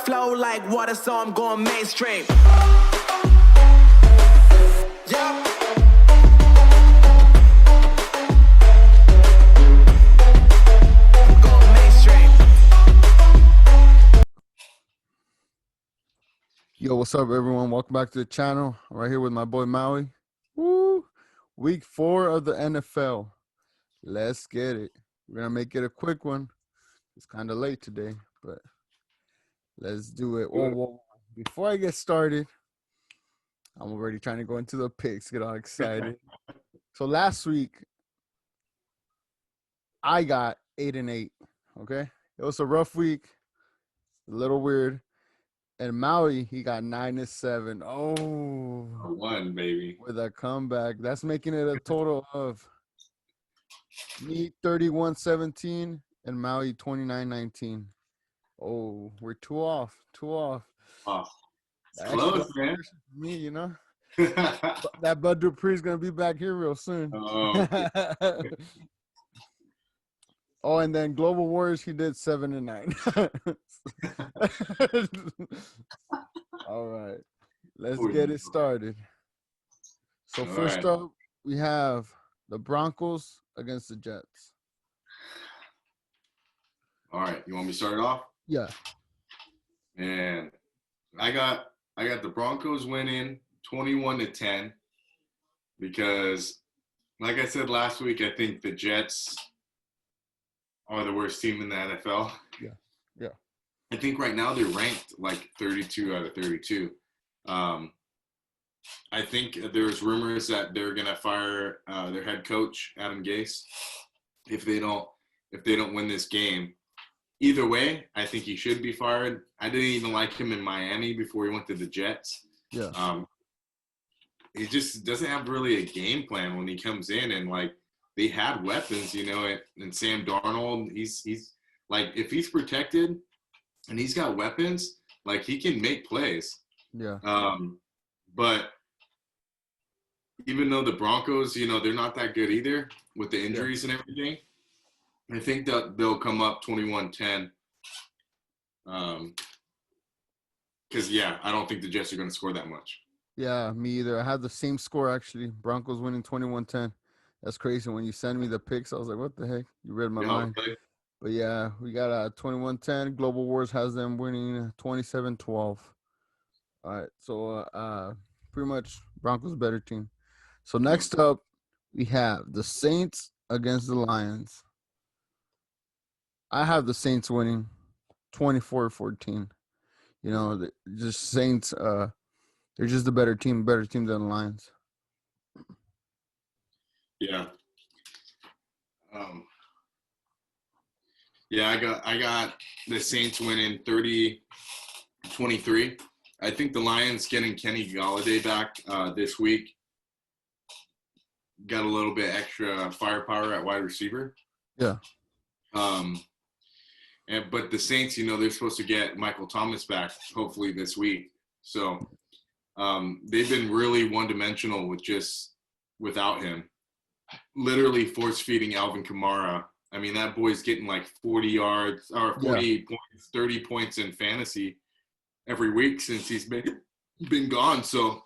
flow like water, so I'm going mainstream. Yeah. I'm going mainstream. Yo, what's up, everyone? Welcome back to the channel. I'm right here with my boy Maui. Woo! Week 4 of the NFL. Let's get it. We're gonna make it a quick one. It's kind of late today, but let's do it. Whoa. Before I get started, I'm already trying to go into the picks, get all excited. So last week, I got 8-8. Okay, it was a rough week, a little weird. And Maui, he got 9-7. Oh, One, baby. with a comeback. That's making it a total of me 31-17 and Maui 29-19. Oh, we're two off. Oh, That's close, man. Me, you know. That Bud Dupree's gonna be back here real soon. Oh, Oh, and then Global Warriors, he did 7-9. All right, let's get it started. So first up, we have the Broncos against the Jets. all right. You want me to start it off? Yeah. Man, I got the Broncos winning 21-10 because, like I said last week, I think the Jets are the worst team in the NFL. Yeah. I think right now they're ranked like 32 out of 32. I think there's rumors that they're gonna fire their head coach Adam Gase if they don't win this game. Either way, I think he should be fired. I didn't even like him in Miami before he went to the Jets. Yeah. He just doesn't have really a game plan when he comes in, and like they had weapons, you know, and Sam Darnold, he's like, if he's protected and he's got weapons, like he can make plays. Yeah. But even though the Broncos, you know, they're not that good either with the injuries and everything, I think that they'll come up 21-10. Because, I don't think the Jets are going to score that much. Yeah, me either. I had the same score, actually. Broncos winning 21-10. That's crazy. When you send me the picks, I was like, what the heck? You read my mind. Really? But, yeah, we got 21-10. Global Wars has them winning 27-12. All right, so pretty much Broncos better team. So next up, we have the Saints against the Lions. I have the Saints winning 24-14. You know, just Saints, they're just a better team than the Lions. Yeah. I got the Saints winning 30-23. I think the Lions getting Kenny Golladay back this week got a little bit extra firepower at wide receiver. Yeah. But the Saints, you know, they're supposed to get Michael Thomas back hopefully this week. So they've been really one-dimensional without him. Literally force-feeding Alvin Kamara. I mean, that boy's getting like 40 yards or 40 points, 30 points in fantasy every week since he's been gone. So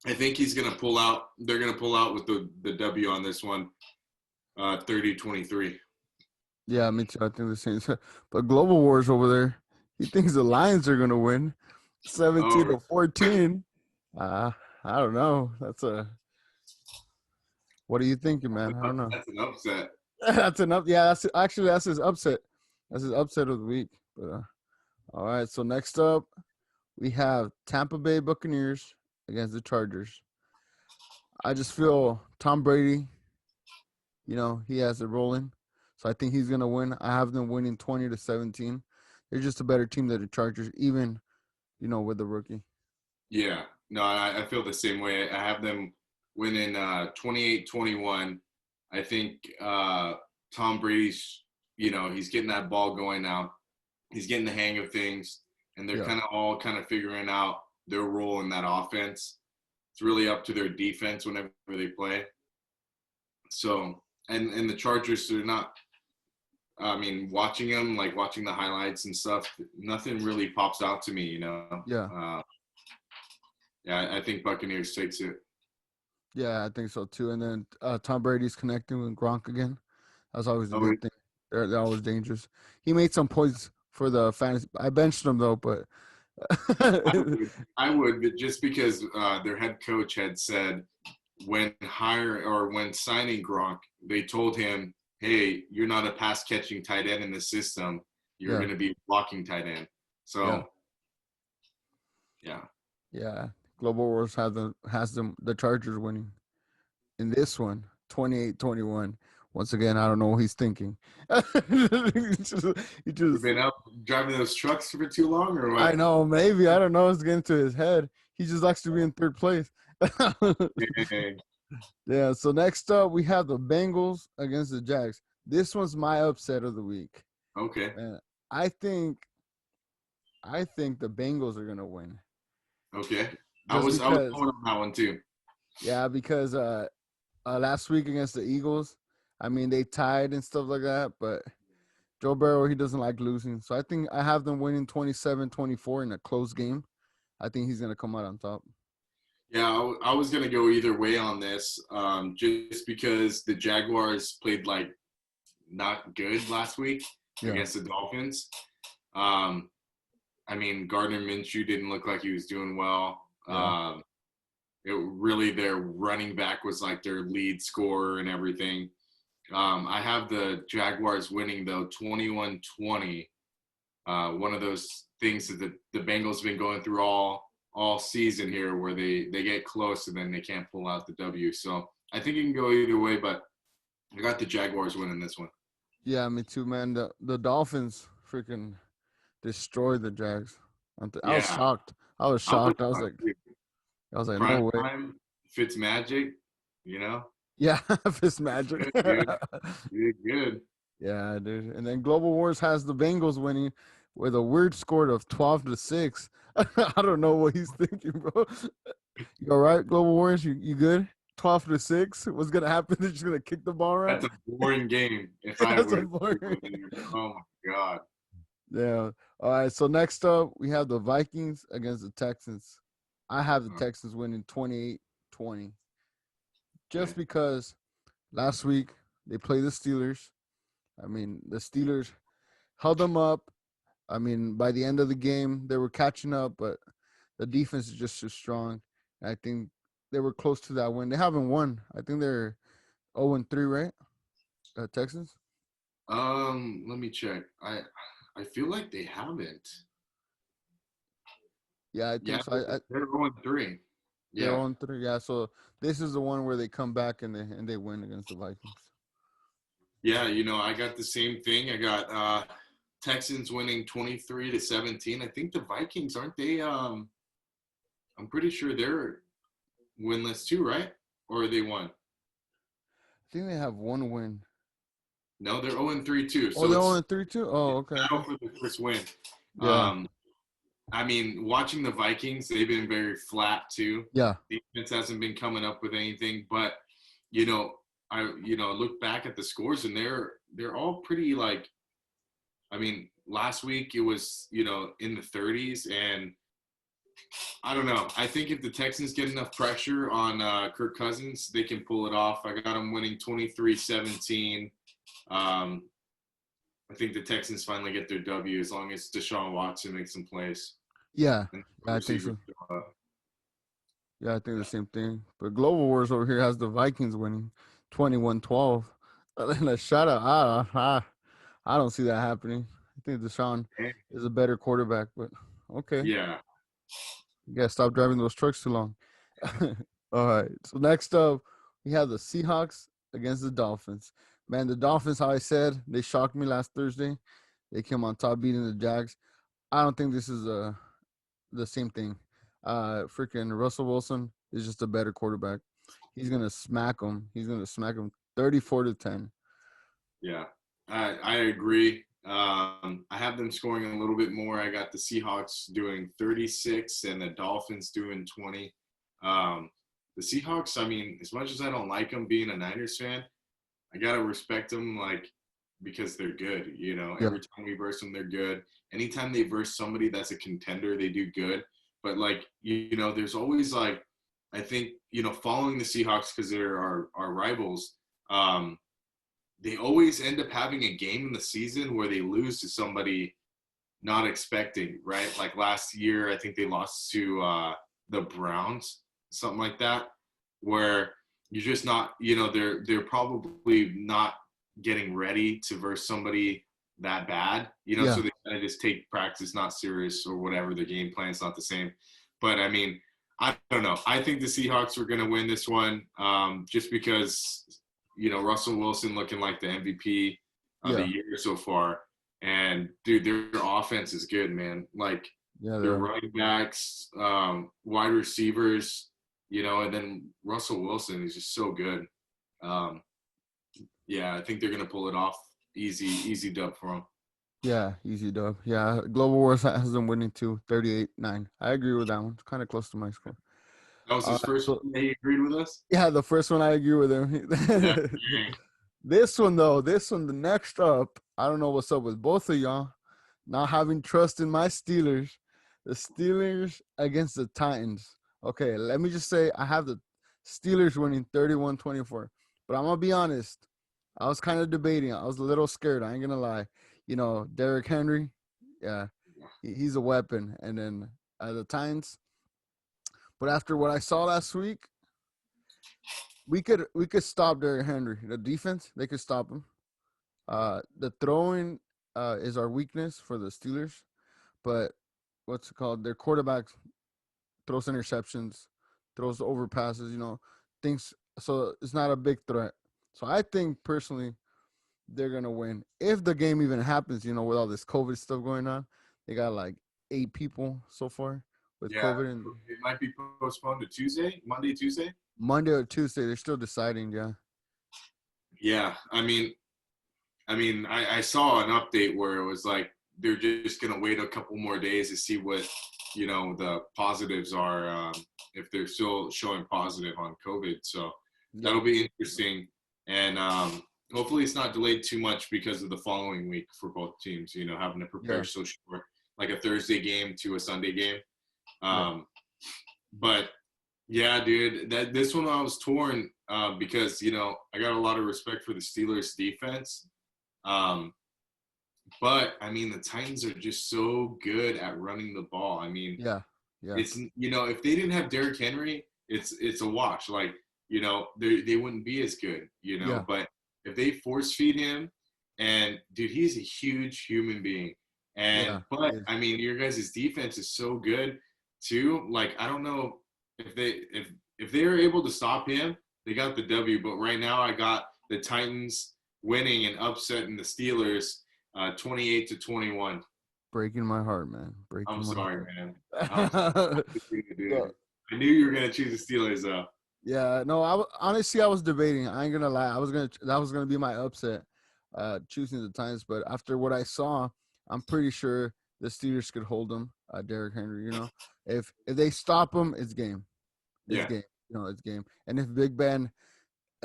I think he's going to pull out. They're going to pull out with the W on this one, 30-23. Yeah, me too. I think the Saints. But Global Wars over there, he thinks the Lions are going to win 17-14. I don't know. What are you thinking, man? I don't know. That's an upset. That's enough. Yeah, that's his upset. That's his upset of the week. But all right, so next up we have Tampa Bay Buccaneers against the Chargers. I just feel Tom Brady, you know, he has it rolling. So I think he's gonna win. I have them winning 20-17. They're just a better team than the Chargers, even, you know, with the rookie. Yeah. No, I feel the same way. I have them winning 28-21. I think Tom Brady's, you know, he's getting that ball going now. He's getting the hang of things, and they're kind of figuring out their role in that offense. It's really up to their defense whenever they play. So, and the Chargers, they're not I mean, watching them, like watching the highlights and stuff, nothing really pops out to me, you know. Yeah. Yeah, I think Buccaneers takes it. Yeah, I think so too. And then Tom Brady's connecting with Gronk again. That's always a Oh, good thing. They're always dangerous. He made some points for the fantasy. I benched him though, but I would, but just because their head coach had said when signing Gronk, they told him, "Hey, you're not a pass catching tight end in the system. You're Yeah. going to be a blocking tight end." So, yeah. Global Wars has them the Chargers winning in this one, 28-21. Once again, I don't know what he's thinking. he you've just been up driving those trucks for too long, or I what? know, maybe. I don't know. It's getting to his head. He just likes to be in third place. Hey, Yeah, so next up, we have the Bengals against the Jags. This one's my upset of the week. okay, And I think the Bengals are going to win. okay. I Just was because, going on that one too. yeah, because last week against the Eagles, I mean, they tied and stuff like that, but Joe Burrow, he doesn't like losing. So I think I have them winning 27-24 in a close game. I think he's going to come out on top. Yeah, I was gonna go either way on this, just because the Jaguars played like not good last week Yeah. against the Dolphins. I mean, Gardner Minshew didn't look like he was doing well. Yeah. Their running back was like their lead scorer and everything. I have the Jaguars winning though 21-20. One of those things that the Bengals have been going through all season here, where they get close and then they can't pull out the W. So I think it can go either way, but I got the Jaguars winning this one. Yeah, me too, man. The Dolphins freaking destroyed the Jags. I was Yeah. shocked. I was shocked. I was like, no Prime way. time, Fitzmagic, you know, Yeah, it's magic. good, dude. You did good. Yeah, dude. And then Global Wars has the Bengals winning with a weird score of 12-6. I don't know what he's thinking, bro. You all right, Global Wars? You good? 12-6. What's gonna happen? They're just gonna kick the ball around. That's a boring game. If I That's a would, boring. oh my god. Yeah. All right. So next up, we have the Vikings against the Texans. I have the Texans winning 28-20. Just because last week they played the Steelers. I mean, the Steelers held them up. I mean, by the end of the game, they were catching up, but the defense is just too strong. I think they were close to that win. They haven't won. I think they're 0-3, right? Texans? Let me check. I feel like they haven't. Yeah, I think so. They're 0-3. They're Yeah. 0-3. Yeah, so this is the one where they come back and they win against the Vikings. Yeah, I got the same thing. I got Texans winning 23-17. I think the Vikings, aren't they? I'm pretty sure they're winless too, right? Or are they won? I think they have one win. No, they're 0-3 too. So they're 0-3 too? Oh, okay. Battle for the first win. Yeah. I mean, watching the Vikings, they've been very flat too. Yeah. Defense hasn't been coming up with anything, but I look back at the scores and they're all pretty like. I mean, last week it was in the 30s, and I don't know. I think if the Texans get enough pressure on Kirk Cousins, they can pull it off. I got them winning 23-17. I think the Texans finally get their W as long as Deshaun Watson makes some plays. Yeah, I think so. Yeah, I think the same thing. But Global Wars over here has the Vikings winning 21-12. And a shout out. I don't see that happening. I think Deshaun is a better quarterback, but okay. Yeah. You gotta stop driving those trucks too long. All right. So next up, we have the Seahawks against the Dolphins. Man, the Dolphins, how I said, they shocked me last Thursday. They came on top beating the Jags. I don't think this is the same thing. Freaking Russell Wilson is just a better quarterback. He's gonna smack them. He's gonna smack them 34-10. Yeah, I agree. I have them scoring a little bit more. I got the Seahawks doing 36 and the Dolphins doing 20. The Seahawks, I mean, as much as I don't like them being a Niners fan, I gotta respect them. Like, because they're good. You know, Yeah. every time we verse them, they're good. Anytime they verse somebody that's a contender, they do good. But like you know, there's always like I think you know following the Seahawks because they're our rivals. They always end up having a game in the season where they lose to somebody not expecting, right? Like last year, I think they lost to the Browns, something like that, where you're just not, you know, they're probably not getting ready to verse somebody that bad, you know, Yeah. so they kind of just take practice not serious or whatever. The game plan's not the same. But I mean, I don't know. I think the Seahawks are going to win this one just because, you know, Russell Wilson looking like the MVP of the Yeah. year so far. And dude, their offense is good, man. Like Yeah. their running backs, wide receivers, you know, and then Russell Wilson is just so good. Yeah, I think they're gonna pull it off. Easy dub for them. Yeah, easy dub. Yeah, Global Wars has them winning too, 38-9. I agree with that one. It's kind of close to my score. That was his first So one that he agreed with us. yeah, the first one I agree with him. Yeah. This one though, the next up, I don't know what's up with both of y'all. Not having trust in my Steelers. The Steelers against the Titans. Okay, let me just say I have the Steelers winning 31-24. But I'm gonna be honest. I was kind of debating. I was a little scared. I ain't gonna lie. You know, Derrick Henry, yeah, he's a weapon. And then the Titans. But after what I saw last week, we could stop Derrick Henry. The defense, they could stop him. The throwing is our weakness for the Steelers, but what's it called? Their quarterback throws interceptions, throws overpasses, you know, things. So it's not a big threat. So I think personally, they're gonna win if the game even happens. You know, with all this COVID stuff going on, they got like 8 people so far with Yeah, COVID, and it might be postponed to Tuesday, Monday, Tuesday. Monday or Tuesday they're still deciding. Yeah, Yeah, I saw an update where it was like they're just gonna wait a couple more days to see what you know the positives are if they're still showing positive on COVID. So yeah, that'll be interesting, and hopefully it's not delayed too much because of the following week for both teams. You know, having to prepare yeah, so short, like a Thursday game to a Sunday game. yeah, But yeah, dude, this one I was torn because you know I got a lot of respect for the Steelers defense. Um, but I mean, the Titans are just so good at running the ball. I mean, yeah, yeah, it's you know, if they didn't have Derrick Henry, it's a wash. Like you know, they wouldn't be as good. You know, yeah, but if they force feed him, and dude, he's a huge human being. yeah. And but I mean, your guys' defense is so good too. Like I don't know if they were able to stop him, they got the W. But right now, I got the Titans winning and upsetting the Steelers 28-21. Breaking my heart, man. I'm Breaking my sorry, heart. man. I'm sorry, dude. So, I knew you were gonna choose the Steelers though. yeah, no, honestly I was debating. I ain't gonna lie. That was gonna be my upset, choosing the Titans. But after what I saw, I'm pretty sure the Steelers could hold them. Derrick Henry, you know, if they stop him, it's game. It's Yeah, game. You know, it's game. And if Big Ben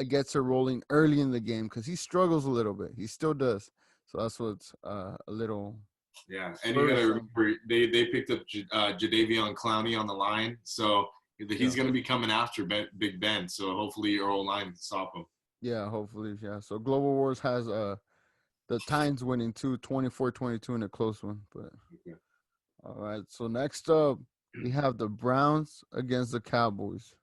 gets her rolling early in the game, because he struggles a little bit, he still does. So that's what's a little yeah. And you gotta worrisome. remember they picked up Jadeveon Clowney on the line, so Yeah. he's gonna be coming after Big Ben. So hopefully your O line can stop him. Yeah, hopefully, yeah. So Global Wars has the Titans winning 24-22 in a close one. But Okay. all right. So next up, we have the Browns against the Cowboys.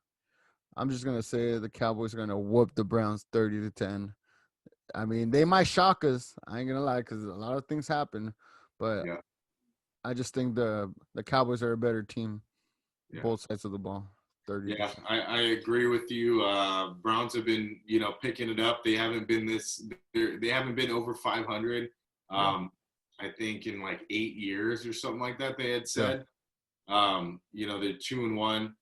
I'm just gonna say the Cowboys are gonna whoop the Browns 30-10. I mean, they might shock us. I ain't gonna lie, because a lot of things happen. But Yeah, I just think the Cowboys are a better team, yeah. both sides of the ball. 30. Yeah, I agree with you. Browns have been, you know, picking it up. They haven't been they haven't been over 500. Yeah. I think in like 8 years or something like that. They had Yeah. said. You know, they're 2-1,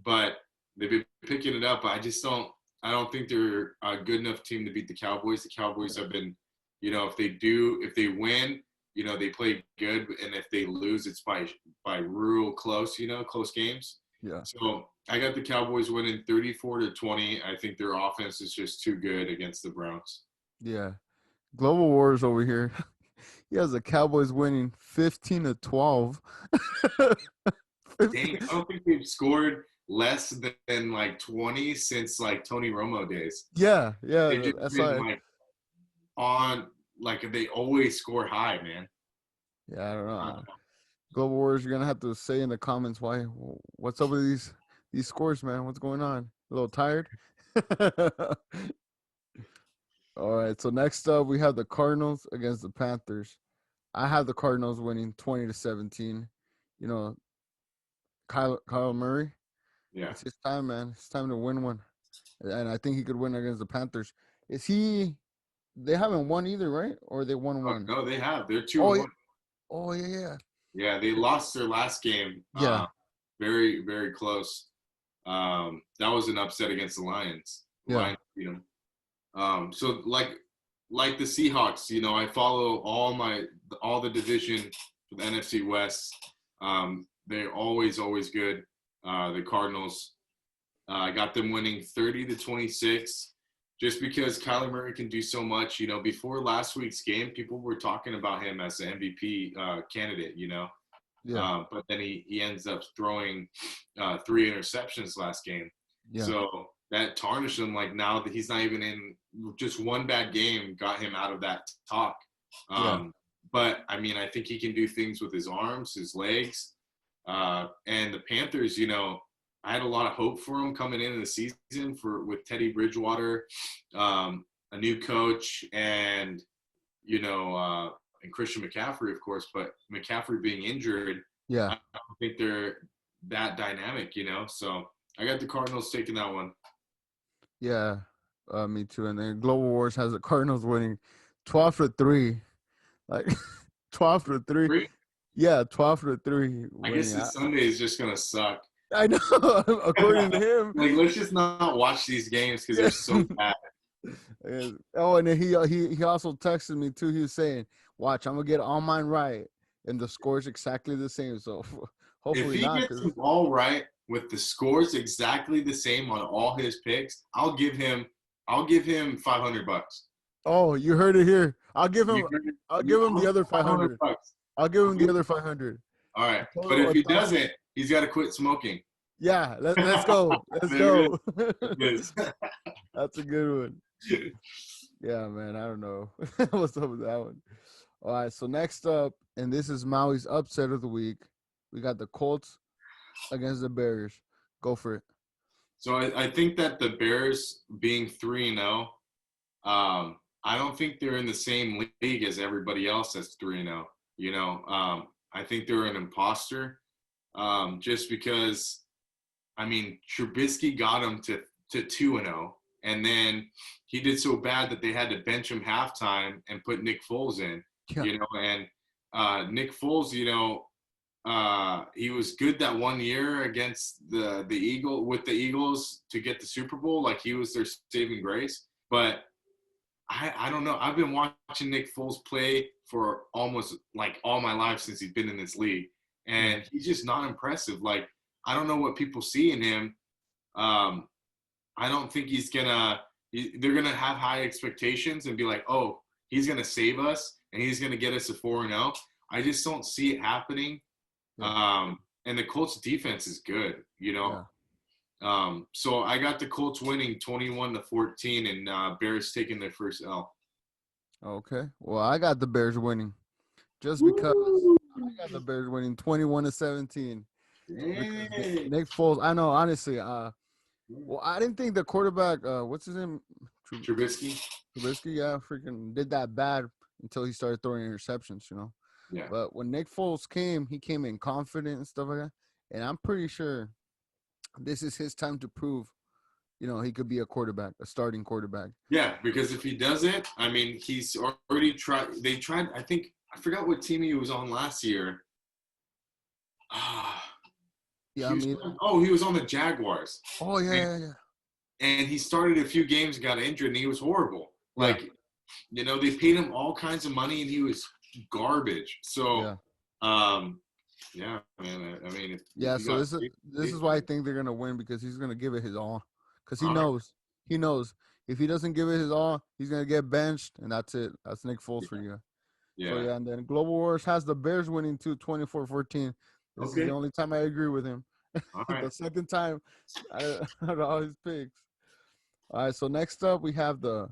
but they've been picking it up. I don't think they're a good enough team to beat the Cowboys. The Cowboys have been, you know, if they win, you know, they play good, and if they lose, it's by real close, you know, close games. Yeah. So I got the Cowboys winning 34-20. I think their offense is just too good against the Browns. Yeah. Global Wars over here. He has the Cowboys winning 15-12. Dang, I don't think they've scored less than like 20 since like Tony Romo days. Yeah, yeah. They've just That's been why. like on, like they always score high, man. Yeah, I don't Uh, know. Global Wars, you're gonna have to say in the comments why. What's up with these scores, man? What's going on? A little tired. All right. So next up, we have the Cardinals against the Panthers. I have the Cardinals winning 20-17. You know, Kyle Murray. yeah. It's his time, man. It's time to win one, and I think he could win against the Panthers. Is he? They haven't won either, right? Or they won Oh, one? no, they have. They're 2 Oh, and yeah. 1. Oh, yeah. Yeah, they lost their last game. Yeah. Very, very close. That was an upset against the Lions. The Yeah. Lions beat them. So like the Seahawks, I follow all the division for the NFC West. They're always good. The Cardinals, I got them winning 30-26, just because Kyler Murray can do so much. Before last week's game, people were talking about him as the MVP candidate. Yeah. But then he ends up throwing 3 interceptions last game. Yeah. So that tarnished him. Like, now that he's not even in, just one bad game got him out of that talk. But I mean, I think he can do things with his arms, his legs. And the Panthers, I had a lot of hope for him coming into the season with Teddy Bridgewater, a new coach, and and Christian McCaffrey, of course. But McCaffrey being injured, Yeah. I don't think they're that dynamic, So I got the Cardinals taking that one. Yeah. Me too. And then Global Wars has the Cardinals winning 12-3. Like 12-3. Three? Yeah, 12-3. I guess this Sunday is just gonna suck. I know. According to him. Like, let's just not watch these games because they're so bad. Oh, and then he also texted me too. He was saying, "Watch, I'm gonna get all mine right," and the score's exactly the same. So hopefully If he not. gets them all right with the scores exactly the same on all his picks, I'll give him $500. Oh, you heard it here. I'll give him the other 500. I'll give him the other 500. All right, but if he doesn't, he's got to quit smoking. Yeah, let's go. Let's go. Yes. That's a good one. Yeah, man. I don't know what's up with that one. All right, so next up, and this is Maui's upset of the week. We got the Colts against the Bears. Go for it. So I think that the Bears being 3-0, I don't think they're in the same league as everybody else that's 3-0. I think they're an imposter, just because, I mean, Trubisky got them to 2-0, and then he did so bad that they had to bench him halftime and put Nick Foles in. Yeah. And Nick Foles, he was good that one year against the Eagles to get the Super Bowl. Like, he was their saving grace. But I don't know. I've been watching Nick Foles play for almost like all my life since he's been in this league, and he's just not impressive. Like, I don't know what people see in him. I don't think they're gonna have high expectations and be like, oh, he's gonna save us and he's gonna get us to 4-0. I just don't see it happening. Yeah. And the Colts defense is good, Yeah. So I got the Colts winning 21-14, and Bears taking their first L. Okay. Well, I got the Bears winning, just because I got the Bears winning 21-17. Dang. Nick Foles. I know, honestly. Well, I didn't think the quarterback, what's his name? Trubisky. Trubisky, yeah, freaking did that bad until he started throwing interceptions, Yeah. But when Nick Foles came, he came in confident and stuff like that. And I'm pretty sure this is his time to prove, he could be a starting quarterback. Yeah, because if he doesn't, I mean, he's already tried. They tried. I forgot what team he was on last year. Yeah, he was on the Jaguars. Oh, yeah. And he started a few games, got injured, and he was horrible. Like, they paid him all kinds of money, and he was garbage. So, yeah, man. I mean, so this is why I think they're gonna win, because he's gonna give it his all. Because he knows If he doesn't give it his all, he's gonna get benched, and that's it. That's Nick Foles for you. Yeah. So yeah, and then Global Wars has the Bears winning too, 24-14. This is Okay. the only time I agree with him. All The right. second time out of all his picks. All right, so next up we have the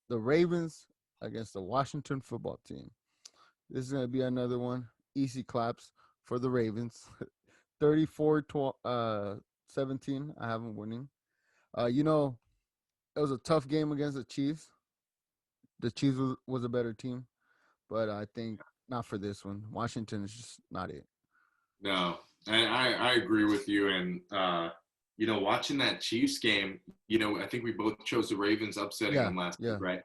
Ravens against the Washington football team. This is gonna be another one. Easy claps for the Ravens. 34-17. I have them winning. You know, it was a tough game against the Chiefs. The Chiefs was a better team, but I think not for this one. Washington is just not it. No, and I agree with you. And watching that Chiefs game, I think we both chose the Ravens upsetting them last week, right?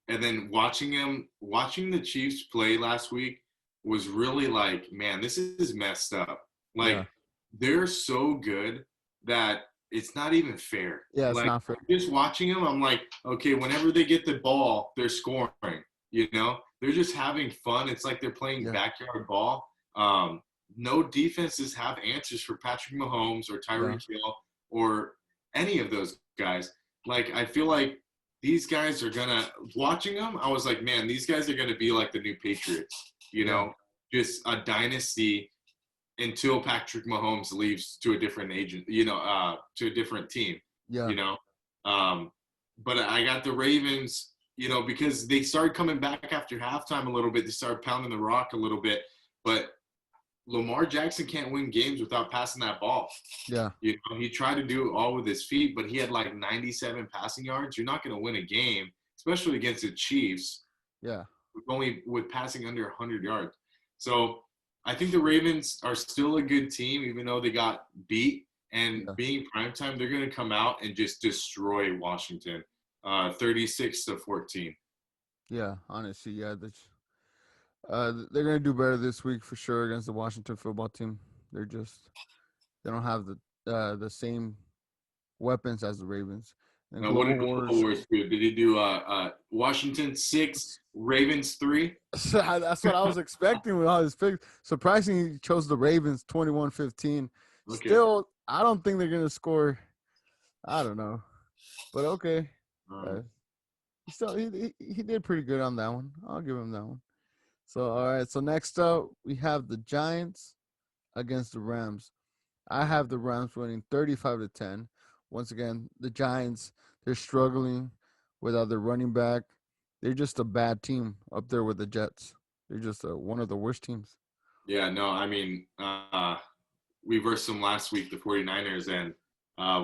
And then watching the Chiefs play last week was really like, man, this is messed up. Like, they're so good that it's not even fair. Yeah, it's like, not fair. Just watching them, I'm like, okay, whenever they get the ball, they're scoring. They're just having fun. It's like they're playing backyard ball. No defenses have answers for Patrick Mahomes or Tyreek Hill or any of those guys. Like, I feel like these guys are gonna, watching them, I was like, man, these guys are gonna be like the new Patriots, just a dynasty until Patrick Mahomes leaves to a different agent, to a different team, but I got the Ravens, because they started coming back after halftime a little bit. They started pounding the rock a little bit, but Lamar Jackson can't win games without passing that ball. Yeah. He tried to do it all with his feet, but he had like 97 passing yards. You're not going to win a game, especially against the Chiefs. Yeah. With passing under 100 yards. So I think the Ravens are still a good team, even though they got beat. And being primetime, they're going to come out and just destroy Washington, 36-14. Yeah, honestly, yeah. They're gonna do better this week for sure against the Washington football team. They don't have the same weapons as the Ravens. And what did Global Wars do? Did he do Washington 6, Ravens 3? That's what I was expecting with all his picks. Surprisingly, he chose the Ravens 21-15. Okay. Still, I don't think they're gonna score. I don't know, but okay. He did pretty good on that one. I'll give him that one. So, all right. So, next up, we have the Giants against the Rams. I have the Rams winning 35-10. Once again, the Giants, they're struggling without their running back. They're just a bad team up there with the Jets. They're just one of the worst teams. Yeah, no, I mean, we versed them last week, the 49ers, and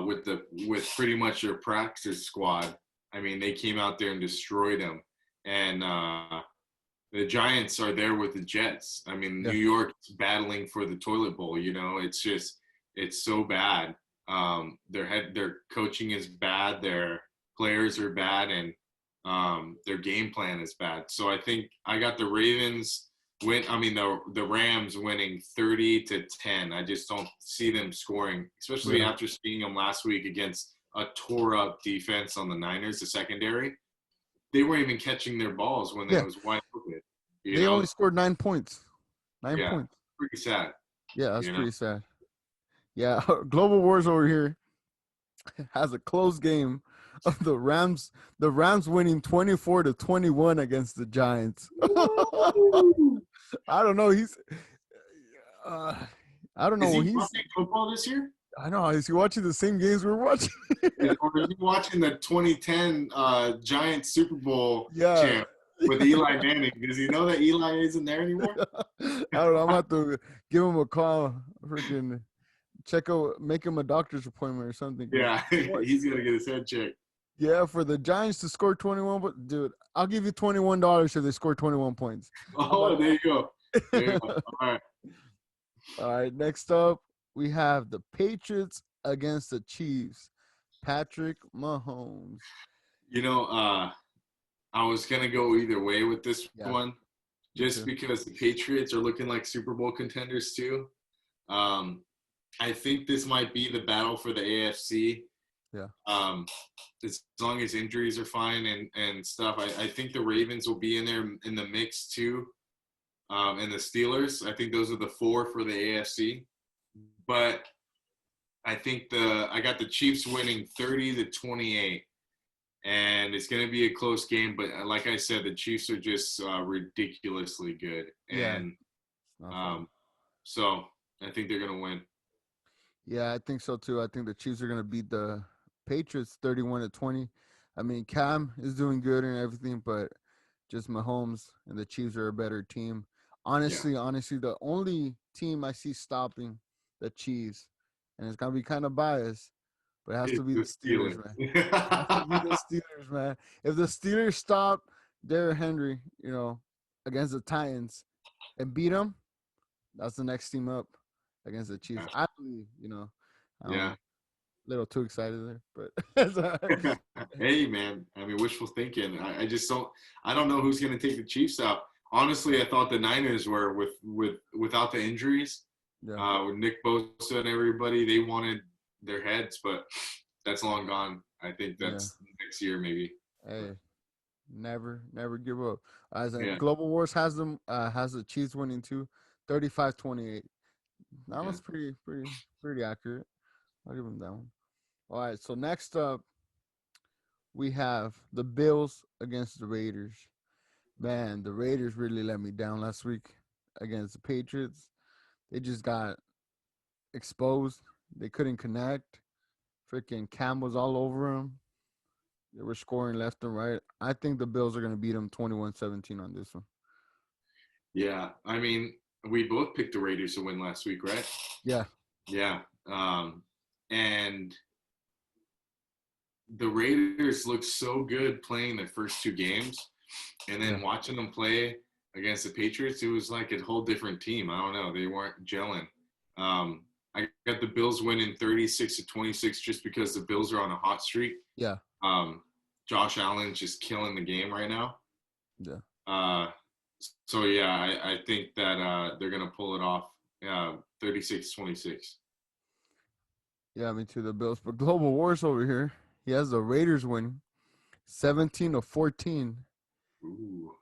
with pretty much their practice squad, I mean, they came out there and destroyed them. And the Giants are there with the Jets. I mean, New York's battling for the toilet bowl. It's so bad. Their coaching is bad. Their players are bad, and their game plan is bad. So I think I got the Ravens the Rams winning 30-10. I just don't see them scoring, especially after seeing them last week against a tore up defense on the Niners, the secondary. They weren't even catching their balls when it was wide open. They only scored 9 points. 9 points. Pretty sad. Yeah, that's pretty sad. Yeah, Global Wars over here has a close game of the Rams. The Rams winning 24-21 against the Giants. I don't know. I don't know. Is he watching football this year? I know. Is he watching the same games we're watching? Or is he watching the 2010 Giants Super Bowl champ with Eli Manning? Does he know that Eli isn't there anymore? I don't know. I'm about to give him a call. Freaking make him a doctor's appointment or something. Yeah, he's going to get his head checked. Yeah, for the Giants to score 21, but dude, I'll give you $21 if they score 21 points. Oh, there you go. All right. All right, next up, we have the Patriots against the Chiefs. Patrick Mahomes. I was going to go either way with this one, just because the Patriots are looking like Super Bowl contenders too. I think this might be the battle for the AFC. Yeah. As long as injuries are fine and stuff, I think the Ravens will be in there in the mix too. And the Steelers, I think those are the 4 for the AFC. But I think I got the Chiefs winning 30-28. and it's going to be a close game. But like I said, the Chiefs are just ridiculously good, Yeah. and Not fun. so I think they're going to win. Yeah, I think so too. I think the Chiefs are gonna beat the Patriots 31-20. I mean, Cam is doing good and everything, but just Mahomes and the Chiefs are a better team. Yeah. Honestly, the only team I see stopping the Chiefs, and it's gonna be kind of biased, but it has to It's be the the Steelers, man. It has to be the Steelers. Steelers, man. If the Steelers stop Derrick Henry, against the Titans and beat them, that's the next team up against the Chiefs. I believe, Yeah. a little too excited there, but it's all right. Hey, man. I mean, wishful thinking. I just don't. I don't know who's going to take the Chiefs out. Honestly, I thought the Niners were without the injuries, Yeah. with Nick Bosa and everybody. They wanted their heads, but that's long gone. I think Yeah. that's next year maybe. Hey, never give up. As a Yeah. Global Wars has the Chiefs winning too, 35-28. That Okay. was pretty accurate. I'll give them that one. All right, so next up we have the Bills against the Raiders. Man, the Raiders really let me down last week against the Patriots. They just got exposed. They couldn't connect. Freaking Cam was all over them. They were scoring left and right. I think the Bills are going to beat them 21-17 on this one. Yeah. I mean, we both picked the Raiders to win last week, right? Yeah. Yeah. And the Raiders looked so good playing their first two games, and then watching them play against the Patriots, it was like a whole different team. I don't know. They weren't gelling. I got the Bills winning 36-26 just because the Bills are on a hot streak. Yeah. Josh Allen's just killing the game right now. Yeah. So, yeah, I think that they're going to pull it off 36-26. Yeah, me too, the Bills. But Global Wars over here, he has the Raiders winning 17-14. Ooh.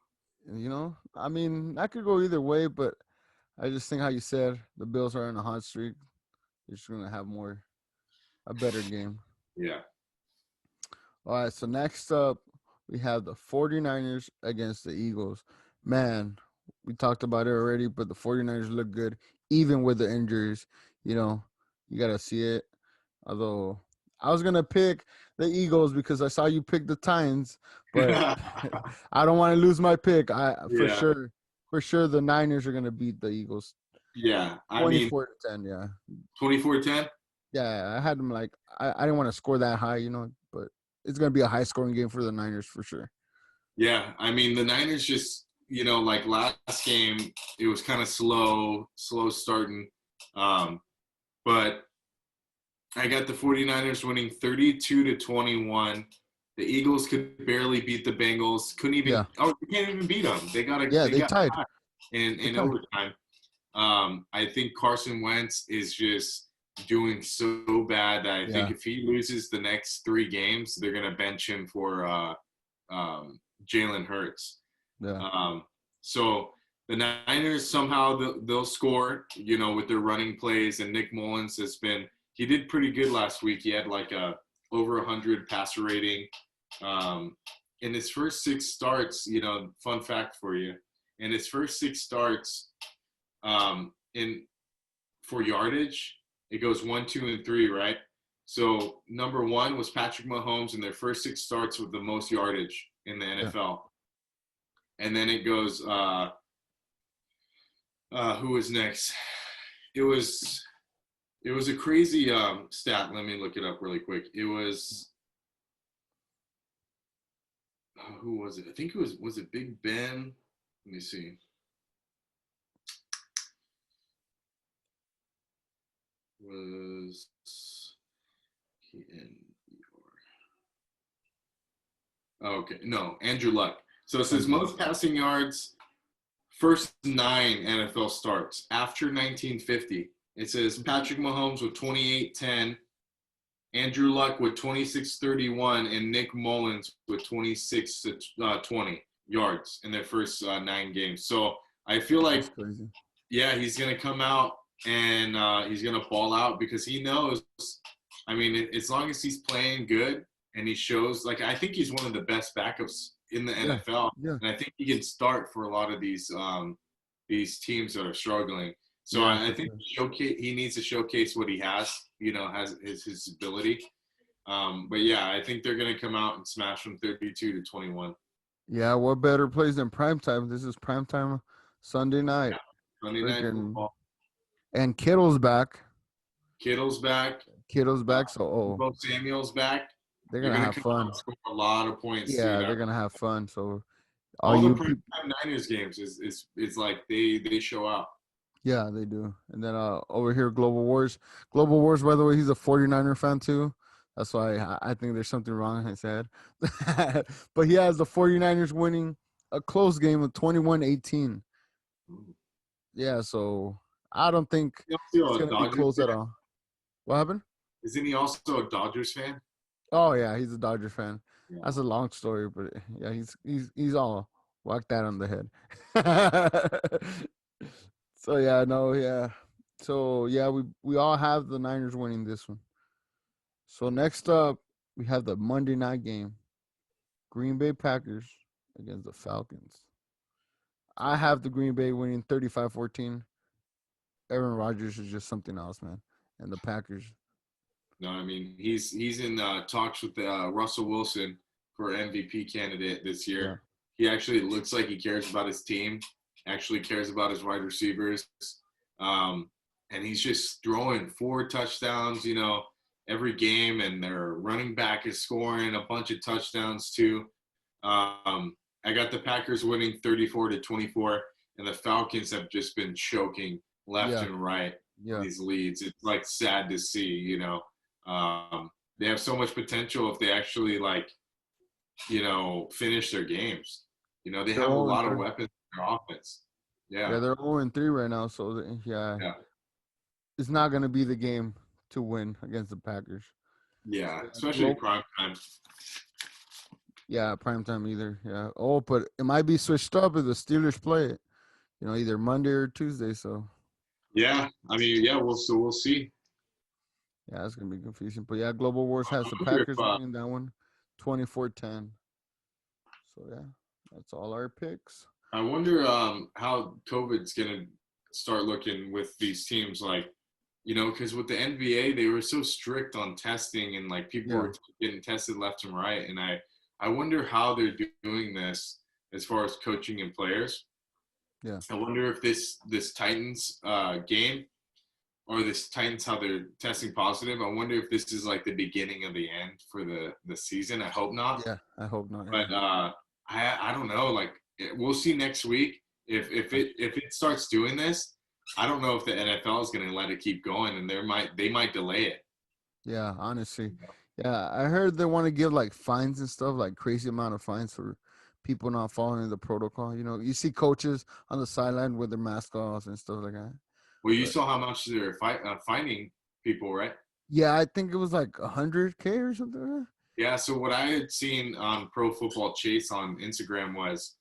I mean, I could go either way, but I just think how you said the Bills are in a hot streak. They're just going to have a better game. Yeah. All right, so next up, we have the 49ers against the Eagles. Man, we talked about it already, but the 49ers look good, even with the injuries. You got to see it. Although I was going to pick the Eagles because I saw you pick the Titans, but I don't want to lose my pick. For sure, the Niners are going to beat the Eagles. Yeah, I mean 24-10, yeah. 24-10? Yeah, I had them I didn't want to score that high, but it's going to be a high-scoring game for the Niners for sure. Yeah, I mean, the Niners just, like last game, it was kind of slow starting. But I got the 49ers winning 32-21. The Eagles could barely beat the Bengals. Couldn't even you can't even beat them. They got tied in overtime. I think Carson Wentz is just doing so bad that I think if he loses the next 3 games, they're gonna bench him for Jalen Hurts. Yeah. So the Niners somehow they'll score, with their running plays, and Nick Mullins he did pretty good last week. He had over 100 passer rating. In his first 6 starts, fun fact for you, in his first 6 starts, for yardage, it goes 1, 2, and 3, right? So number 1 was Patrick Mahomes in their first 6 starts with the most yardage in the NFL. And then it goes, who was next? It was a crazy stat. Let me look it up really quick. It was, who was it? I think it was it Big Ben? Let me see. Was he in your? Okay, no, Andrew Luck. So it says most passing yards, first 9 NFL starts after 1950. It says Patrick Mahomes with 28-10, Andrew Luck with 26-31, and Nick Mullins with 26-20 yards in their first 9 games. So I feel like, he's going to come out and he's going to ball out because he knows, I mean, as long as he's playing good and he shows like I think he's one of the best backups in the NFL, Yeah. and I think he can start for a lot of these teams that are struggling. So Yeah, I for think sure. he needs to showcase what he has, has his ability. But yeah, I think they're gonna come out and smash them 32-21. Yeah, what better place than primetime? This is primetime Sunday night. Yeah. Sunday night Freaking football. and Kittle's back. Kittle's back. Kittle's back, so Both Samuel's back. they're They're gonna gonna have come out fun. and score a lot of points too. Yeah, they're gonna have fun. So all All the you primetime Niners games is like they show out. yeah, they do. And then over here, Global Wars. Global Wars, by the way, he's a 49er fan too. That's why I think there's something wrong in his head. But he has the 49ers winning a close game of 21-18. Yeah, so I don't think He's it's also a going to be Dodgers close at fan. all. What happened? Isn't he also a Dodgers fan? Oh, yeah, he's a Dodger fan. Yeah. That's a long story, but yeah, he's all whacked that on the head. So, yeah, no, yeah. So, yeah, we all have the Niners winning this one. So, next up, we have the Monday night game. Green Bay Packers against the Falcons. I have the Green Bay winning 35-14. Aaron Rodgers is just something else, man. And the Packers. No, I mean he's in talks with Russell Wilson for MVP candidate this year. Yeah. He actually looks like he cares about his team, actually cares about his wide receivers, and he's just throwing 4 touchdowns, every game, and their running back is scoring a bunch of touchdowns too. I got the Packers winning 34-24, and the Falcons have just been choking left and right these leads. It's like sad to see, they have so much potential if they actually finish their games. They have a lot of weapons in their offense. Yeah, they're 0-3 right now, so it's not going to be the game to win against the Packers. Yeah, especially prime time. Yeah, prime time either. Yeah. Oh, but it might be switched up if the Steelers play it. Either Monday or Tuesday. So. Yeah, I mean, we'll see. Yeah, it's gonna be confusing. But yeah, Global Wars has the Packers winning that one, 24-10. So yeah, that's all our picks. I wonder how COVID's gonna start looking with these teams, because with the NBA they were so strict on testing and people were getting tested left and right, and I wonder how they're doing this as far as coaching and players. Yeah. I wonder if this Titans game or this Titans how they're testing positive. I wonder if this is the beginning of the end for the season. I hope not. Yeah, I hope not. But I don't know. We'll see next week if it starts doing this. I don't know if the NFL is going to let it keep going, and they might delay it. Yeah, honestly. Yeah, I heard they want to give fines and stuff, crazy amount of fines for people not following the protocol. You see coaches on the sideline with their mask off and stuff like that. Well, you saw how much they're fining people, right? Yeah, I think it was $100K or something. Yeah, so what I had seen on Pro Football Chase on Instagram was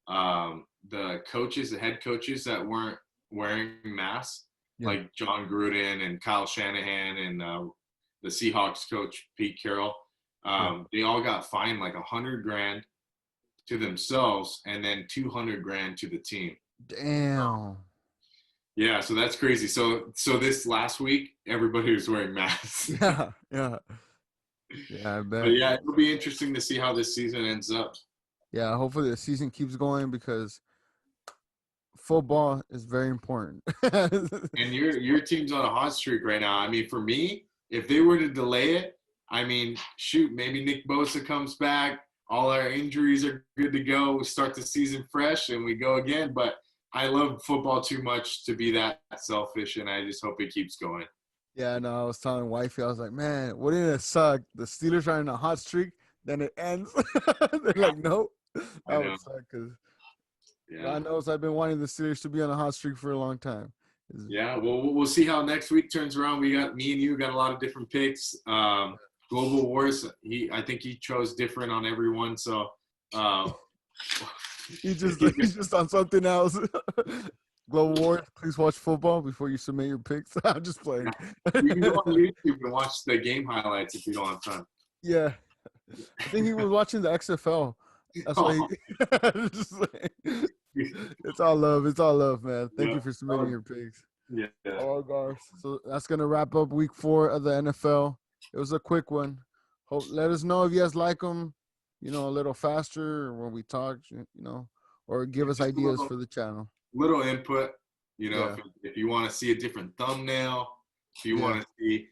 the head coaches that weren't wearing masks, like John Gruden and Kyle Shanahan and the Seahawks coach Pete Carroll. They all got fined $100,000 to themselves and then $200,000 to the team. Damn. Yeah, so that's crazy. So this last week, everybody was wearing masks. Yeah, I bet. But yeah, it'll be interesting to see how this season ends up. Yeah, hopefully the season keeps going because football is very important. And your team's on a hot streak right now. I mean, for me, if they were to delay it, I mean, shoot, maybe Nick Bosa comes back. All our injuries are good to go. We start the season fresh and we go again. But I love football too much to be that selfish, and I just hope it keeps going. Yeah, no, I was telling wifey, I was like, man, wouldn't it suck? The Steelers are in a hot streak, then it ends. They're like, nope. That would suck because I know I've been wanting the Steelers to be on a hot streak for a long time. Yeah, well, we'll see how next week turns around. Me and you got a lot of different picks. Global Wars, I think he chose different on everyone, so he's just on something else. Global Wars, please watch football before you submit your picks. I'm just playing. You can go on YouTube and watch the game highlights if you don't have time. Yeah. I think he was watching the XFL. That's why it's all love. It's all love, man. Thank you for submitting your picks. Yeah. All guys. So that's gonna wrap up week 4 of the NFL. It was a quick one. Let us know if you guys like them, a little faster when we talk, or give us ideas for the channel. Little input, if you want to see a different thumbnail, if you want to see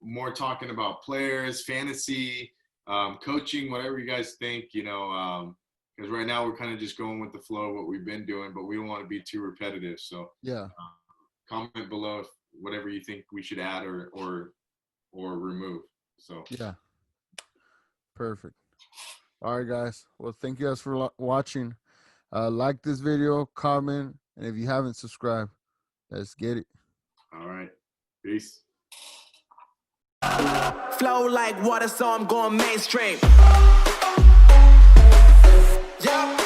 more talking about players, fantasy, coaching, whatever you guys think, because right now we're kind of just going with the flow of what we've been doing, but we don't want to be too repetitive. So comment below whatever you think we should add or remove. So yeah, perfect. All right, guys. Well, thank you guys for watching. Like this video, comment, and if you haven't subscribed, let's get it. All right. Peace. Flow like water, so I'm going mainstream. Yeah.